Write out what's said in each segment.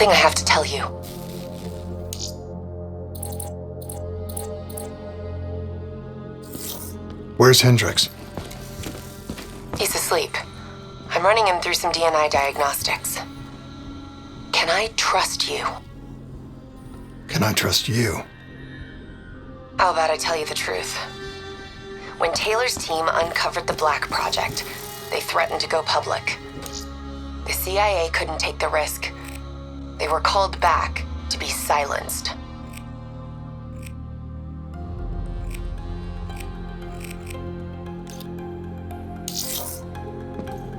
something I have to tell you. Where's Hendricks? He's asleep. I'm running him through some DNA diagnostics. Can I trust you? Can I trust you? How about I tell you the truth? When Taylor's team uncovered the Black Project, they threatened to go public. The CIA couldn't take the risk. They were called back to be silenced.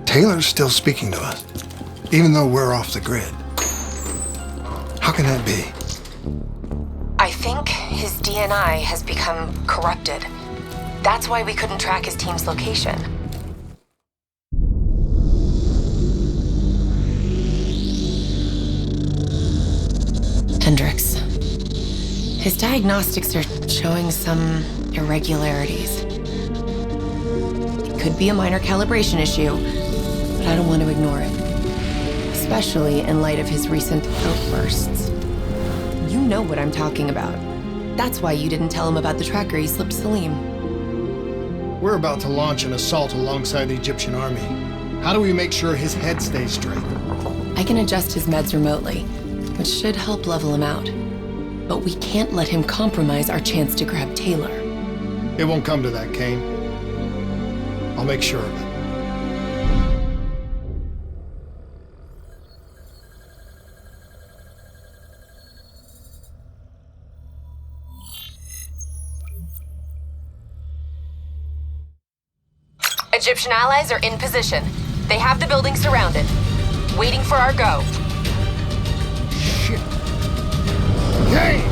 Taylor's still speaking to us, even though we're off the grid. How can that be? I think his DNI has become corrupted. That's why we couldn't track his team's location. Hendricks. His diagnostics are showing some irregularities. It could be a minor calibration issue, but I don't want to ignore it. Especially in light of his recent outbursts. You know what I'm talking about. That's why you didn't tell him about the tracker he slipped Salim. We're about to launch an assault alongside the Egyptian army. How do we make sure his head stays straight? I can adjust his meds remotely, which should help level him out. But we can't let him compromise our chance to grab Taylor. It won't come to that, Kane. I'll make sure of it. Egyptian allies are in position. They have the building surrounded, waiting for our go. Shit. Kane!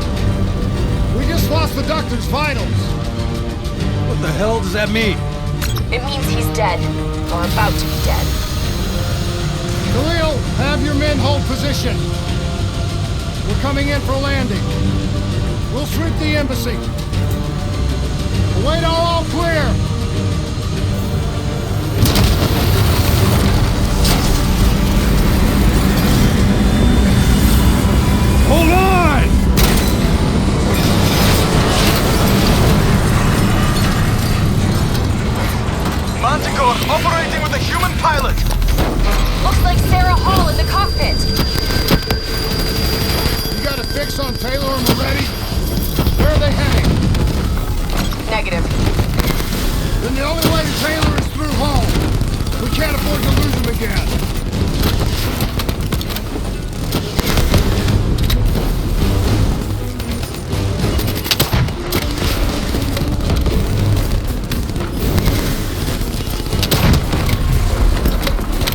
We just lost the doctor's vitals. What the hell does that mean? It means he's dead, or about to be dead. Khalil, have your men hold position. We're coming in for landing. We'll sweep the embassy. Await all clear. Hold on! Manticore operating with a human pilot! Looks like Sarah Hall in the cockpit. You got a fix on Taylor and Moretti? Where are they heading? Negative. Then the only way to Taylor is through home. We can't afford to lose him again.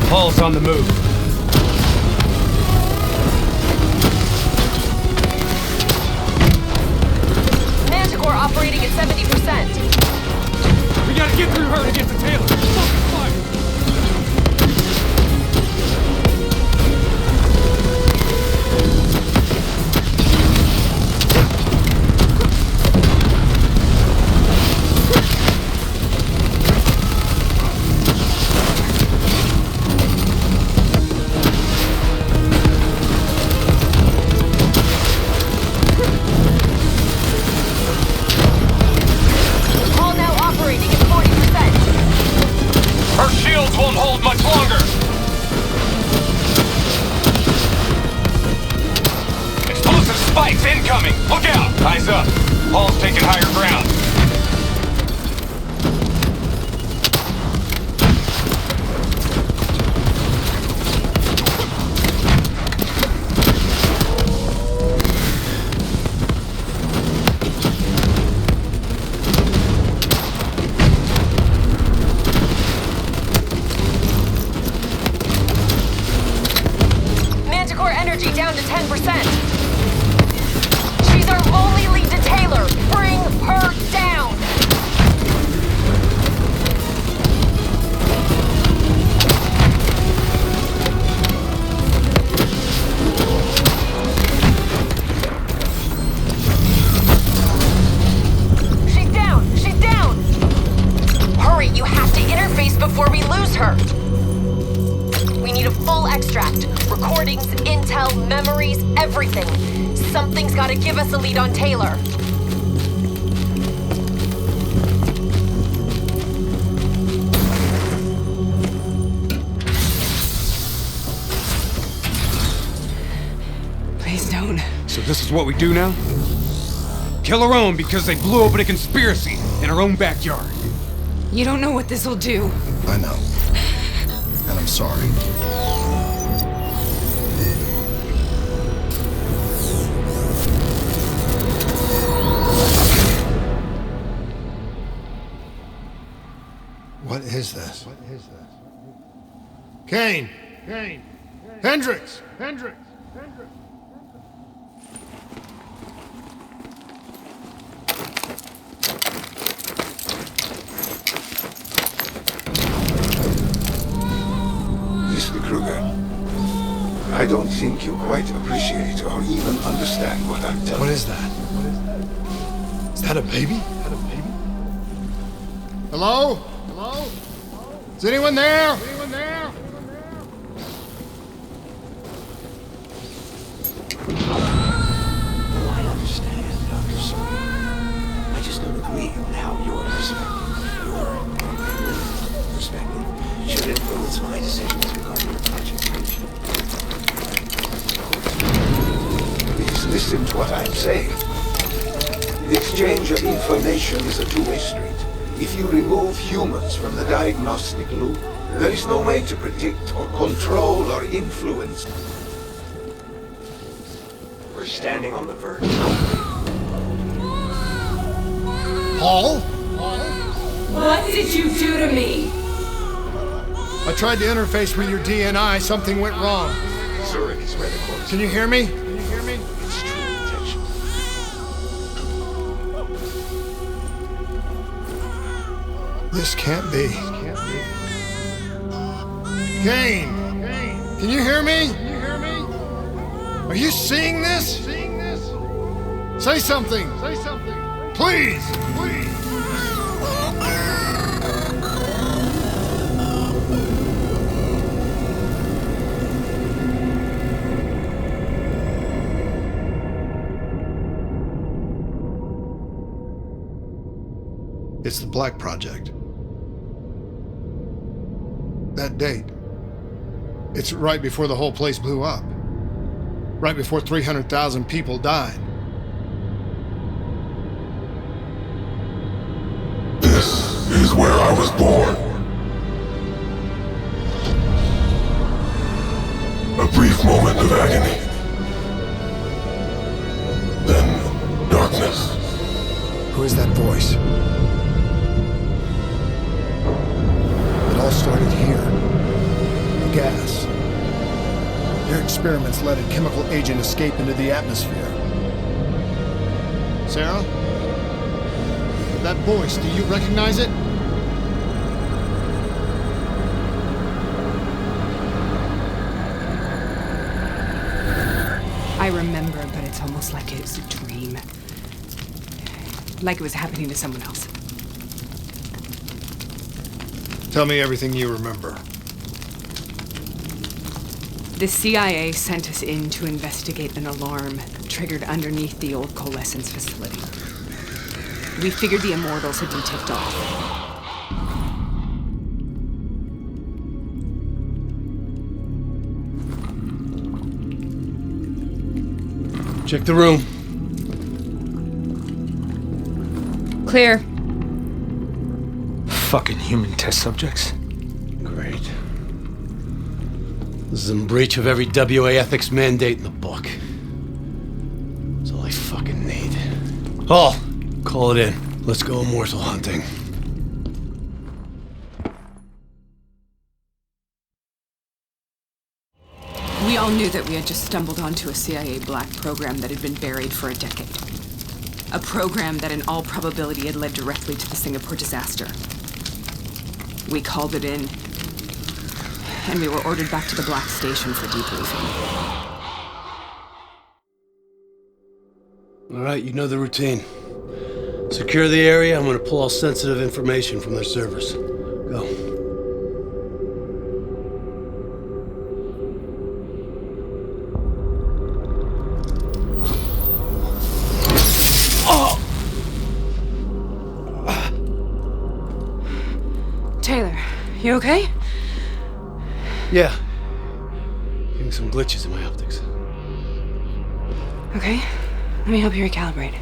Hall's on the move. Manticore operating at 70%. We gotta get through her to get to Taylor. Focus fire! Won't hold much longer! Explosive spikes incoming! Look out! Eyes up! Hall's taking higher ground. Down to 10%. She's our only lead to Taylor. Bring her down. She's down. She's down. Hurry, you have to interface before we lose her. We need a full extract. Record recordings, intel, memories, everything. Something's gotta give us a lead on Taylor. Please don't. So this is what we do now? Kill our own because they blew open a conspiracy in our own backyard. You don't know what this'll do. I know. And I'm sorry. What is this? Kane! Hendricks! Mr. Kruger, I don't think you quite appreciate or even understand what I'm telling you. What is that? Is that a baby? Hello? Is anyone there? I understand, Dr. Salim. I just don't agree on how your perspective should influence my decisions regarding the project. Please listen to what I'm saying. The exchange of information is a two-way street. If you remove humans from the diagnostic loop, there is no way to predict or control or influence. We're standing on the verge. Paul? What did you do to me? I tried to interface with your DNI. Something went wrong. Zurich is where the corpse. Can you hear me? It's true intention. This can't be. Kane! Can you hear me? Are you seeing this? Say something! Please! It's the Black Project. That date. It's right before the whole place blew up. Right before 300,000 people died. This is where I was born. A brief moment of agony. Then darkness. Who is that voice? It all started here. The gas. Their experiments let a chemical agent escape into the atmosphere. Sarah? That voice, do you recognize it? I remember, but it's almost like it was a dream. Like it was happening to someone else. Tell me everything you remember. The CIA sent us in to investigate an alarm triggered underneath the old coalescence facility. We figured the Immortals had been tipped off. Check the room. Clear. Fucking human test subjects. Great. This is in breach of every WA ethics mandate in the book. That's all I fucking need. Hall, call it in. Let's go immortal hunting. We all knew that we had just stumbled onto a CIA black program that had been buried for a decade. A program that in all probability had led directly to the Singapore disaster. We called it in, and we were ordered back to the Black Station for debriefing. All right, you know the routine. Secure the area. I'm gonna pull all sensitive information from their servers. Go. You okay? Yeah. Getting some glitches in my optics. Okay. Let me help you recalibrate.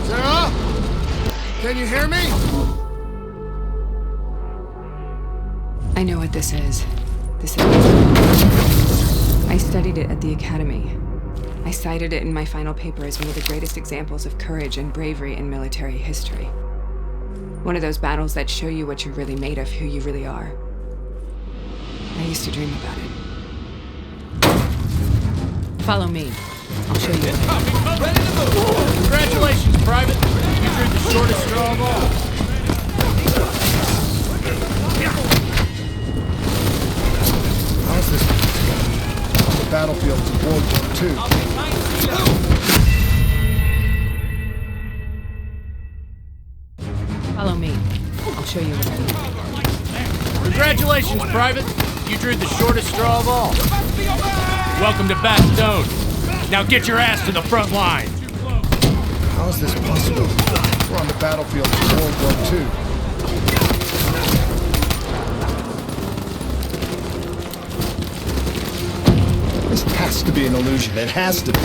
Sarah? Can you hear me? I know what this is. I studied it at the Academy. I cited it in my final paper as one of the greatest examples of courage and bravery in military history. One of those battles that show you what you're really made of, who you really are. I used to dream about it. Follow me. I'll show you. Congratulations, Private. You drew the shortest straw of all. How's this on the battlefield of World War II? Follow me. I'll show you what I mean. Congratulations, Private. You drew the shortest straw of all. Welcome to Bastogne. Now get your ass to the front line. How is this possible? We're on the battlefield of World War II. This has to be an illusion. It has to be.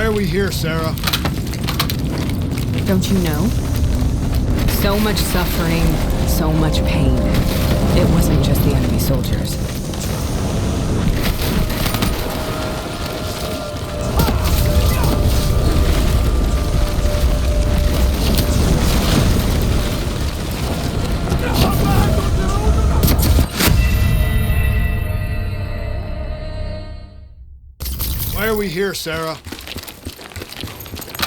Why are we here, Sarah? Don't you know? So much suffering, so much pain. It wasn't just the enemy soldiers. Why are we here, Sarah?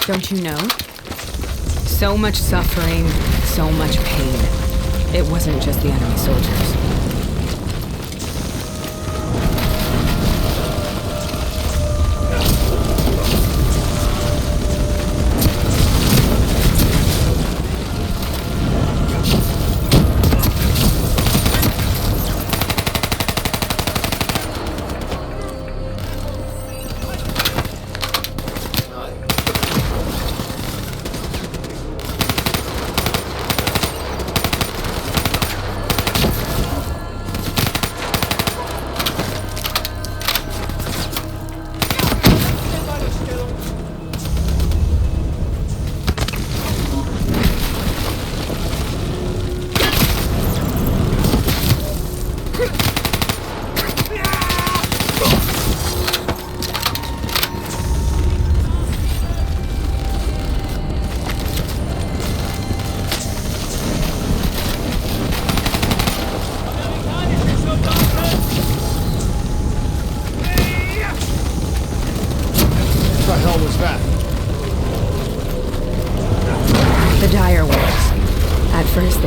Don't you know? So much suffering, so much pain. It wasn't just the enemy soldiers.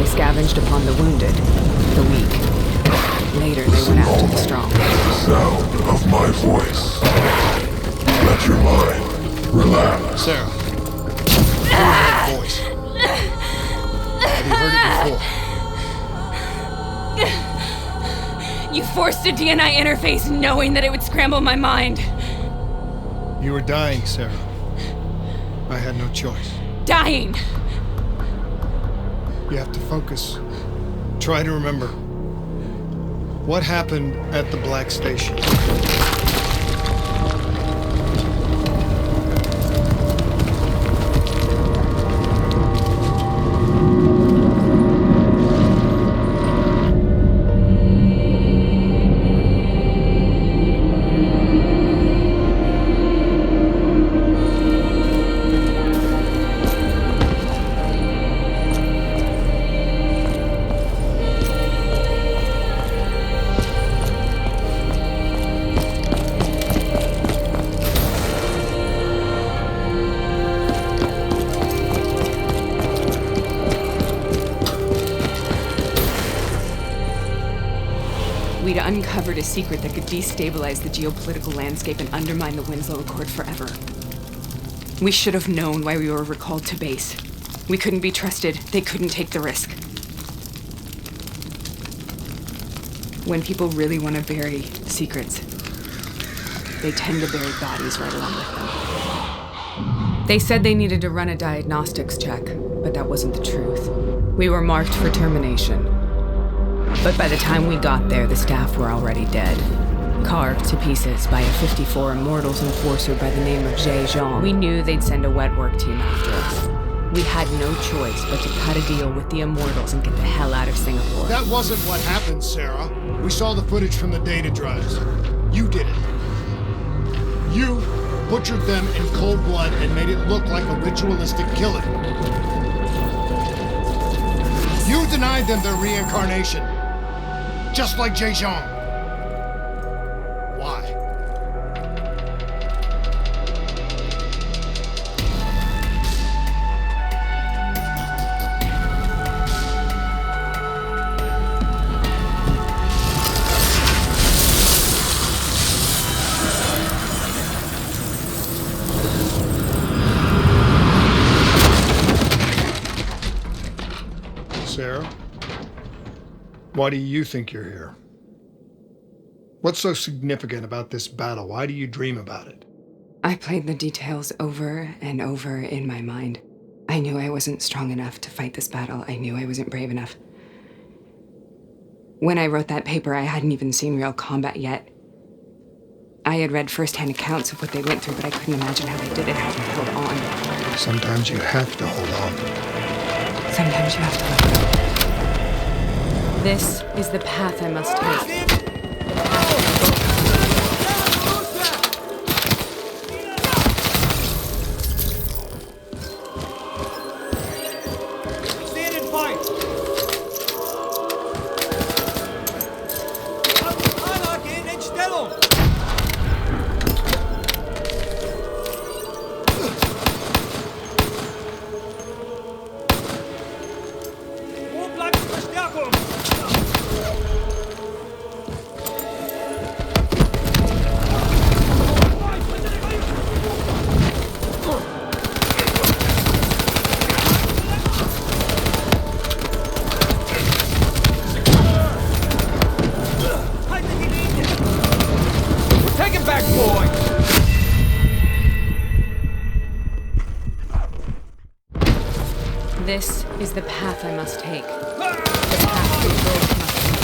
Scavenged upon the wounded, the weak. Later, they went after the strong. The sound of my voice. Let your mind relax. Sarah, you heard that voice. Have you heard it before? You forced a DNI interface knowing that it would scramble my mind. You were dying, Sarah. I had no choice. Dying! You have to focus. Try to remember. What happened at the Black Station? We'd uncovered a secret that could destabilize the geopolitical landscape and undermine the Winslow Accord forever. We should have known why we were recalled to base. We couldn't be trusted. They couldn't take the risk. When people really want to bury secrets, they tend to bury bodies right along with them. They said they needed to run a diagnostics check, but that wasn't the truth. We were marked for termination. But by the time we got there, the staff were already dead. Carved to pieces by a 54 Immortals enforcer by the name of Jay Jean. We knew they'd send a wet work team after us. We had no choice but to cut a deal with the Immortals and get the hell out of Singapore. That wasn't what happened, Sarah. We saw the footage from the data drives. You did it. You butchered them in cold blood and made it look like a ritualistic killing. You denied them their reincarnation. Just like Jay Jean. Why? Sarah? Why do you think you're here? What's so significant about this battle? Why do you dream about it? I played the details over and over in my mind. I knew I wasn't strong enough to fight this battle. I knew I wasn't brave enough. When I wrote that paper, I hadn't even seen real combat yet. I had read first-hand accounts of what they went through, but I couldn't imagine how they did it, how they held on. Sometimes you have to hold on. Sometimes you have to let go. This is the path I must take. This is the path I must take. The path we both must take.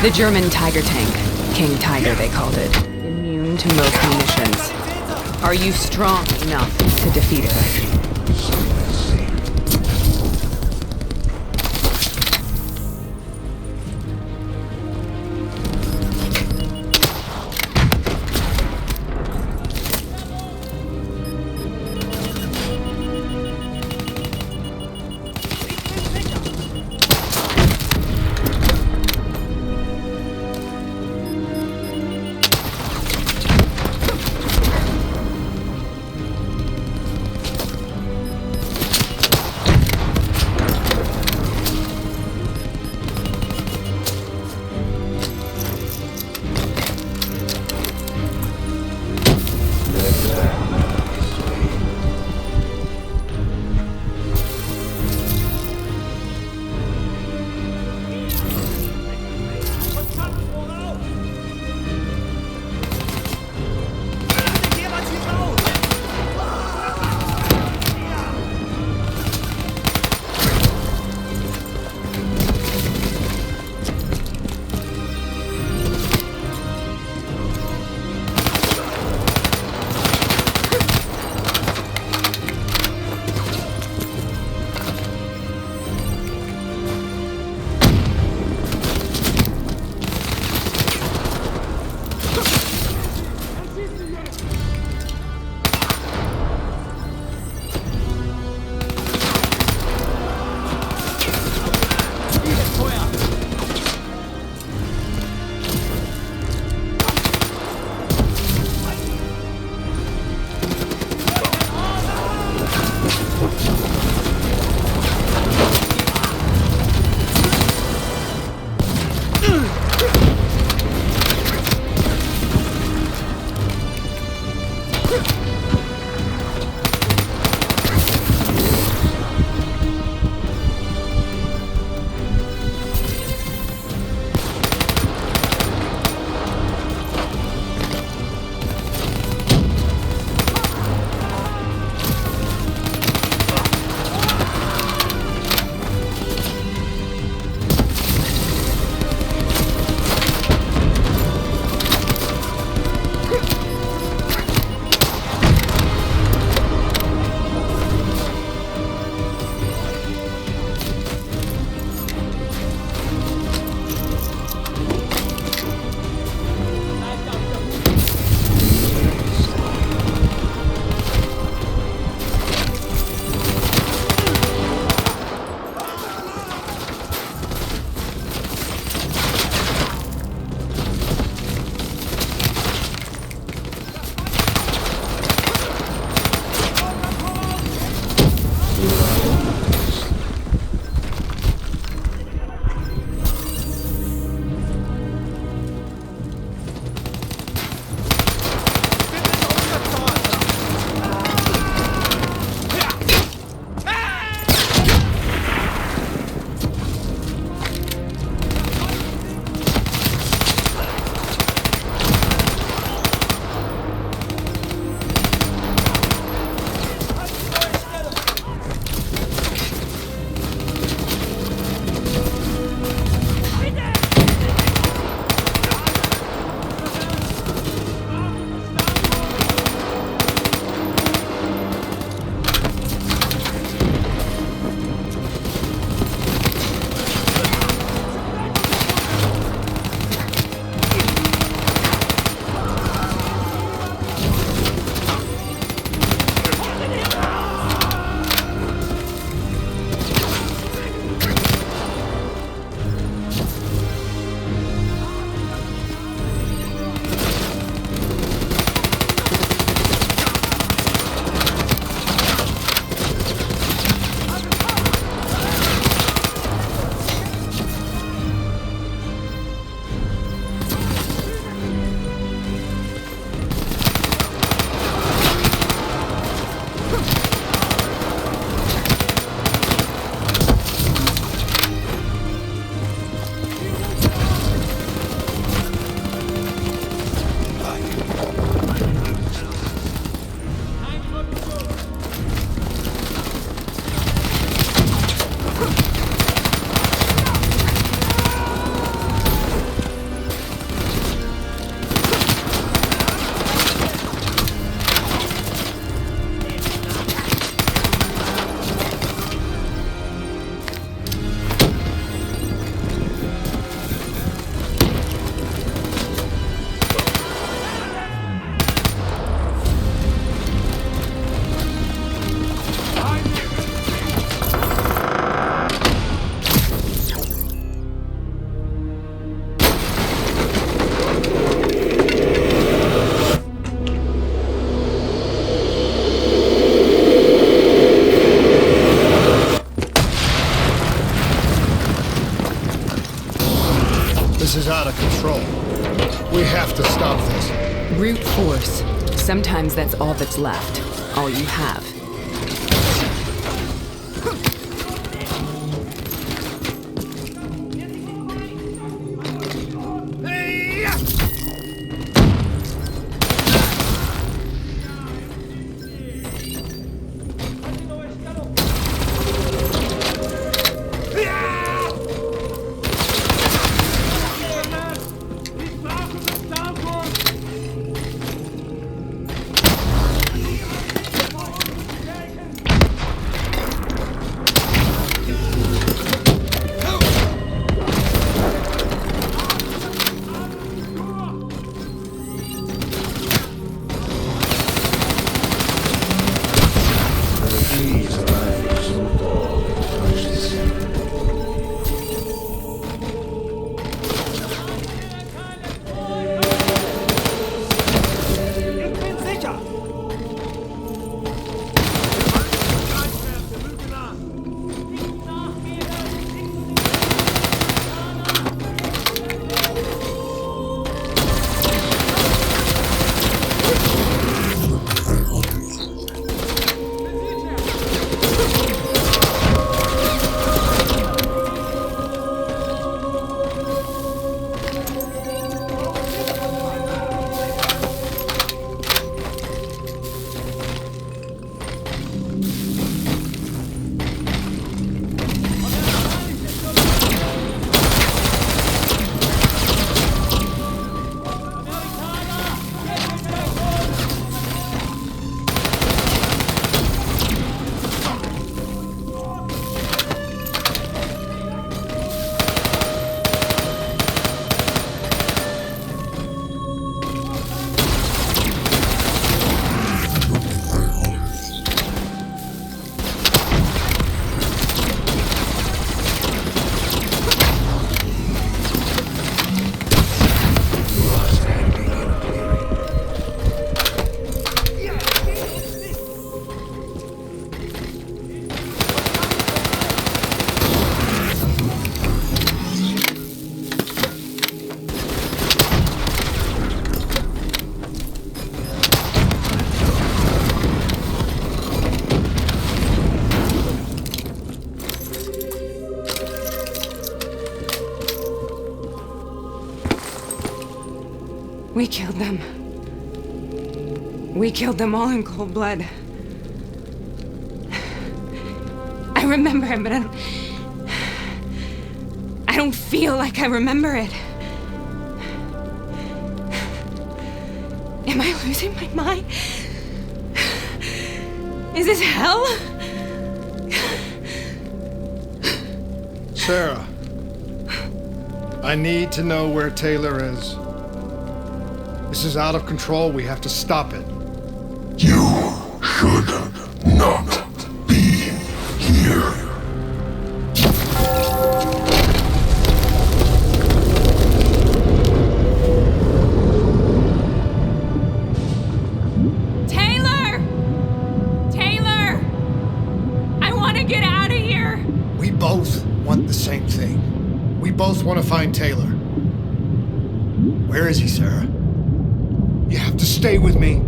The German Tiger tank. King Tiger, they called it. Immune to most munitions. Are you strong enough to defeat it? This is out of control. We have to stop this. Brute force. Sometimes that's all that's left. All you have. We killed them. We killed them all in cold blood. I remember it, but I don't feel like I remember it. Am I losing my mind? Is this hell? Sarah, I need to know where Taylor is. This is out of control. We have to stop it. You should not be here. Taylor! Taylor! I want to get out of here. We both want the same thing. We both want to find Taylor. Where is he, Sarah? You have to stay with me.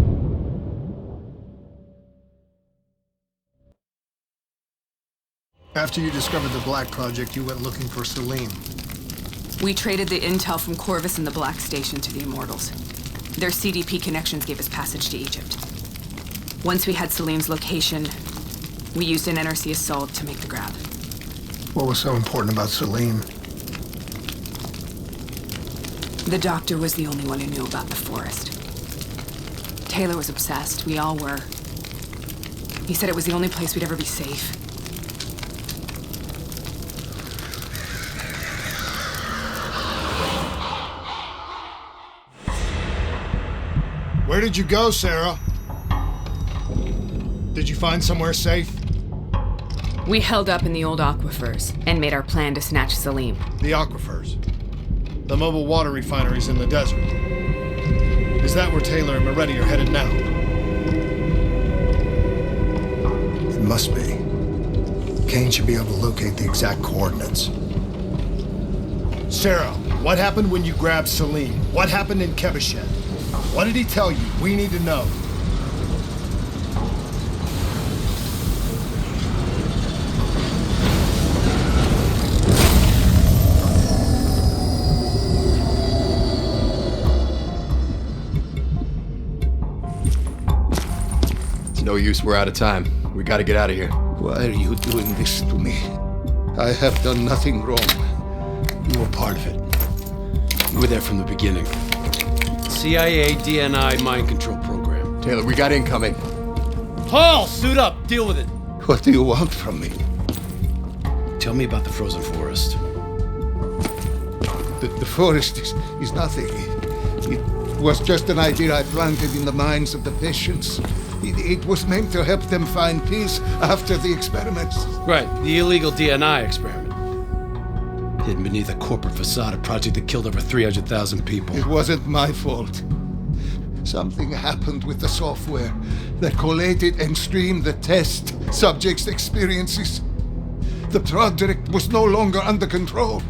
After you discovered the Black Project, you went looking for Salim. We traded the intel from Corvus and the Black Station to the Immortals. Their CDP connections gave us passage to Egypt. Once we had Salim's location, we used an NRC assault to make the grab. What was so important about Salim? The doctor was the only one who knew about the forest. Taylor was obsessed. We all were. He said it was the only place we'd ever be safe. Where did you go, Sarah? Did you find somewhere safe? We held up in the old aquifers and made our plan to snatch Salim. The aquifers. The mobile water refineries in the desert. Is that where Taylor and Moretti are headed now? It must be. Kane should be able to locate the exact coordinates. Sarah, What happened when you grabbed Salim? What happened in Kebashet? What did he tell you? We need to know. It's no use, we're out of time. We gotta get out of here. Why are you doing this to me? I have done nothing wrong. You were part of it. You were there from the beginning. CIA DNI mind control program. Taylor, we got incoming. Hall, suit up. Deal with it. What do you want from me? Tell me about the frozen forest. The forest is nothing. It was just an idea I planted in the minds of the patients. It was meant to help them find peace after the experiments. Right, the illegal DNI experiment. Hidden beneath a corporate facade, a project that killed over 300,000 people. It wasn't my fault. Something happened with the software that collated and streamed the test subjects' experiences. The project was no longer under control.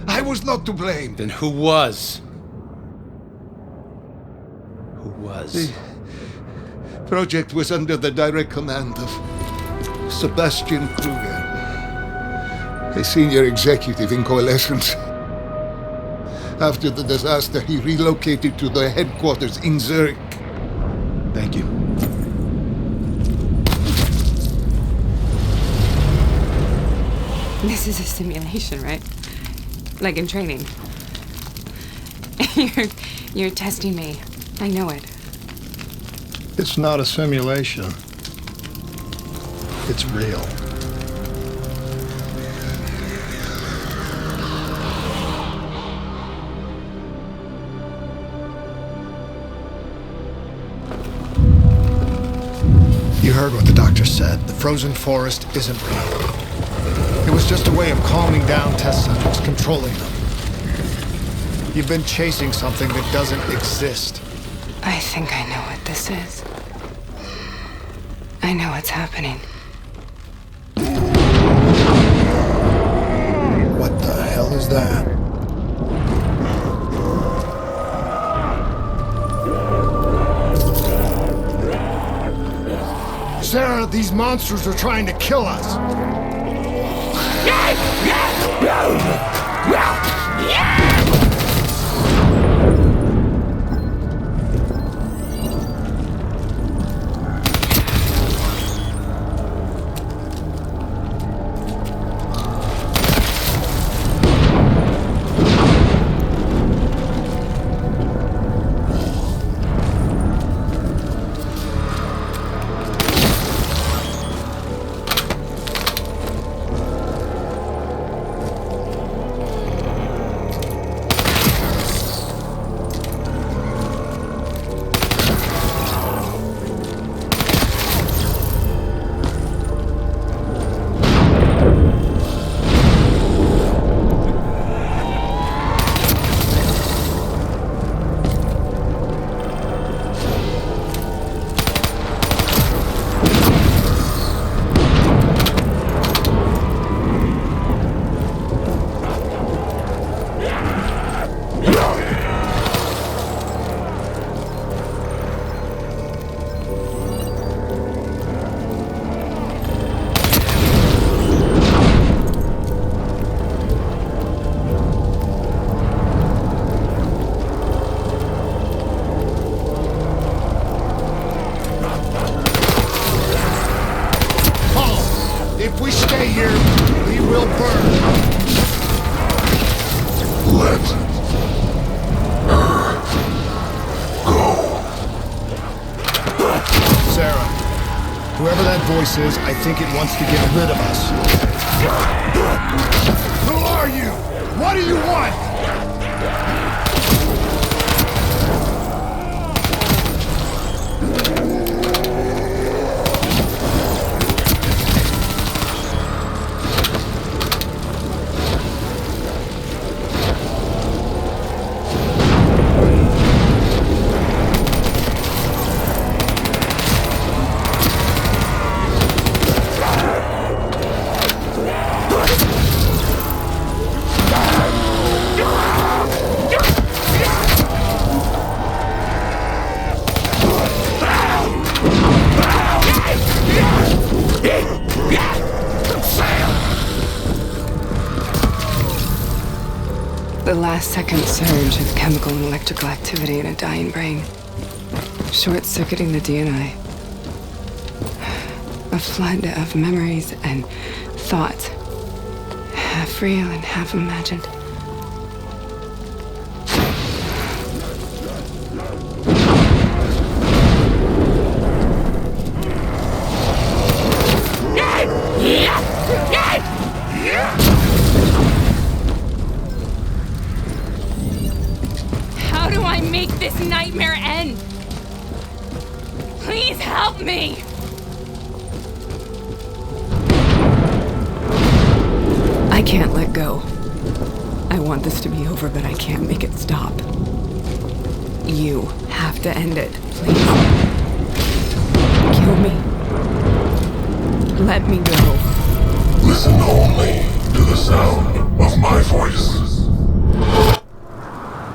I was not to blame. Then who was? Who was? The project was under the direct command of Sebastian Kruger, a senior executive in Coalescence. After the disaster, he relocated to the headquarters in Zurich. Thank you. This is a simulation, right? Like in training. You're testing me. I know it. It's not a simulation. It's real. You heard what the doctor said. The frozen forest isn't real. It was just a way of calming down test subjects, controlling them. You've been chasing something that doesn't exist. I think I know what this is. I know what's happening. What the hell is that? Sarah, these monsters are trying to kill us. Is, I think it wants to get rid of us. Who are you? What do you want? The last second surge of chemical and electrical activity in a dying brain. Short-circuiting the DNA. A flood of memories and thoughts. Half real and half imagined. How do I make this nightmare end? Please help me! I can't let go. I want this to be over, but I can't make it stop. You have to end it, please. Kill me. Let me go. Listen only to the sound of my voice.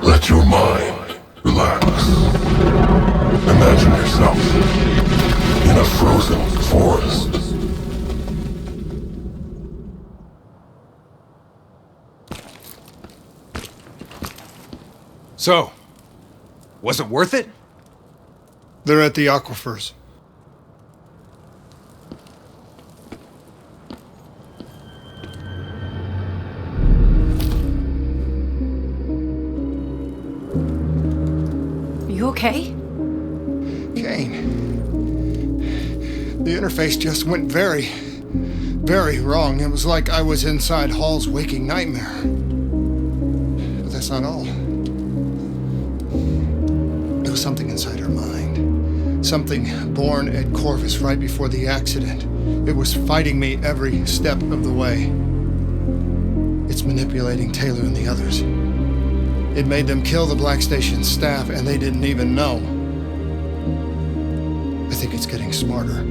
Let your mind relax. Imagine yourself in a frozen forest. So, was it worth it? They're at the aquifers. You okay? Kane. The interface just went very wrong. It was like I was inside Hall's waking nightmare. But that's not all. It was something inside her mind. Something born at Corvus right before the accident. It was fighting me every step of the way. It's manipulating Taylor and the others. It made them kill the Black Station staff, and they didn't even know. I think it's getting smarter.